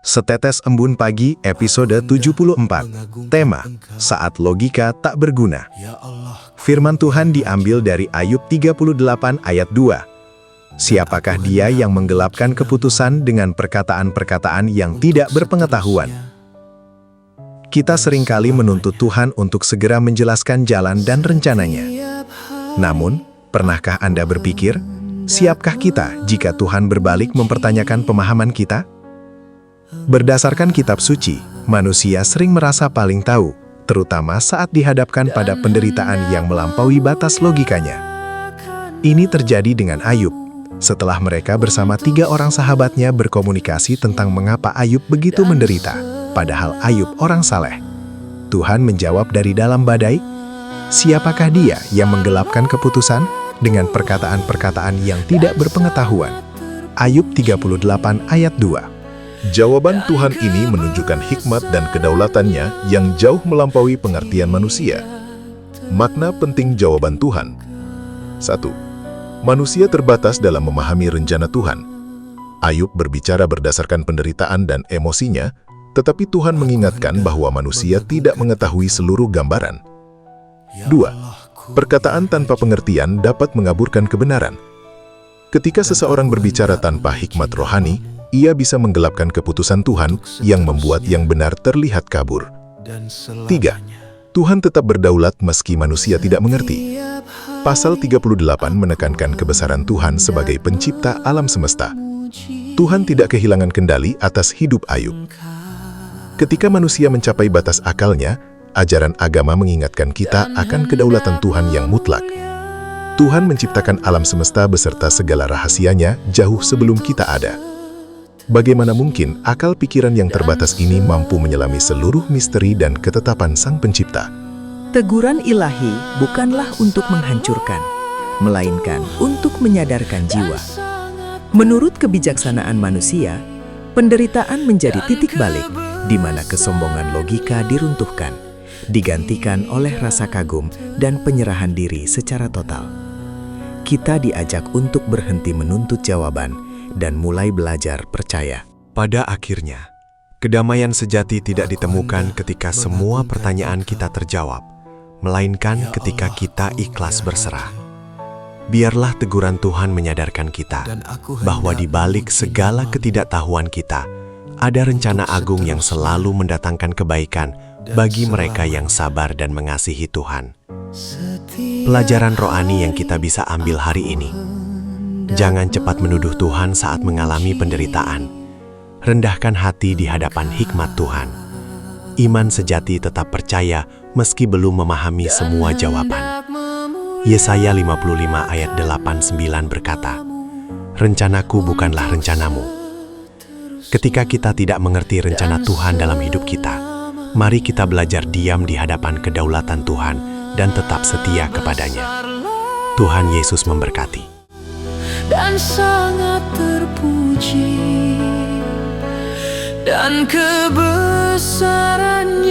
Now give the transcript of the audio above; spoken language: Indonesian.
Setetes Embun Pagi, episode 74. Tema, Saat Logika Tak Berguna. Firman Tuhan diambil dari Ayub 38 ayat 2. Siapakah dia yang menggelapkan keputusan dengan perkataan-perkataan yang tidak berpengetahuan? Kita seringkali menuntut Tuhan untuk segera menjelaskan jalan dan rencananya. Namun, pernahkah Anda berpikir, siapkah kita jika Tuhan berbalik mempertanyakan pemahaman kita? Berdasarkan kitab suci, manusia sering merasa paling tahu, terutama saat dihadapkan pada penderitaan yang melampaui batas logikanya. Ini terjadi dengan Ayub, setelah mereka bersama 3 orang sahabatnya berkomunikasi tentang mengapa Ayub begitu menderita, padahal Ayub orang saleh. Tuhan menjawab dari dalam badai, siapakah dia yang menggelapkan keputusan dengan perkataan-perkataan yang tidak berpengetahuan? Ayub 38 ayat 2. Jawaban Tuhan ini menunjukkan hikmat dan kedaulatannya yang jauh melampaui pengertian manusia. Makna penting jawaban Tuhan. 1. Manusia terbatas dalam memahami rencana Tuhan. Ayub berbicara berdasarkan penderitaan dan emosinya, tetapi Tuhan mengingatkan bahwa manusia tidak mengetahui seluruh gambaran. 2. Perkataan tanpa pengertian dapat mengaburkan kebenaran. Ketika seseorang berbicara tanpa hikmat rohani, ia bisa menggelapkan keputusan Tuhan yang membuat yang benar terlihat kabur. 3. Tuhan tetap berdaulat meski manusia tidak mengerti. Pasal 38 menekankan kebesaran Tuhan sebagai pencipta alam semesta. Tuhan tidak kehilangan kendali atas hidup Ayub. Ketika manusia mencapai batas akalnya, ajaran agama mengingatkan kita akan kedaulatan Tuhan yang mutlak. Tuhan menciptakan alam semesta beserta segala rahasianya jauh sebelum kita ada. Bagaimana mungkin akal pikiran yang terbatas ini mampu menyelami seluruh misteri dan ketetapan Sang Pencipta? Teguran ilahi bukanlah untuk menghancurkan, melainkan untuk menyadarkan jiwa. Menurut kebijaksanaan manusia, penderitaan menjadi titik balik di mana kesombongan logika diruntuhkan, digantikan oleh rasa kagum dan penyerahan diri secara total. Kita diajak untuk berhenti menuntut jawaban dan mulai belajar percaya. Pada akhirnya, kedamaian sejati tidak ditemukan ketika semua pertanyaan kita terjawab, melainkan ketika kita ikhlas berserah. Biarlah teguran Tuhan menyadarkan kita bahwa di balik segala ketidaktahuan kita, ada rencana agung yang selalu mendatangkan kebaikan bagi mereka yang sabar dan mengasihi Tuhan. Pelajaran rohani yang kita bisa ambil hari ini: jangan cepat menuduh Tuhan saat mengalami penderitaan. Rendahkan hati di hadapan hikmat Tuhan. Iman sejati tetap percaya meski belum memahami semua jawaban. Yesaya 55 ayat 8-9 berkata, "Rencanaku bukanlah rencanamu." Ketika kita tidak mengerti rencana Tuhan dalam hidup kita, mari kita belajar diam di hadapan kedaulatan Tuhan dan tetap setia kepadanya. Tuhan Yesus memberkati. Dan sangat terpuji, dan kebesarannya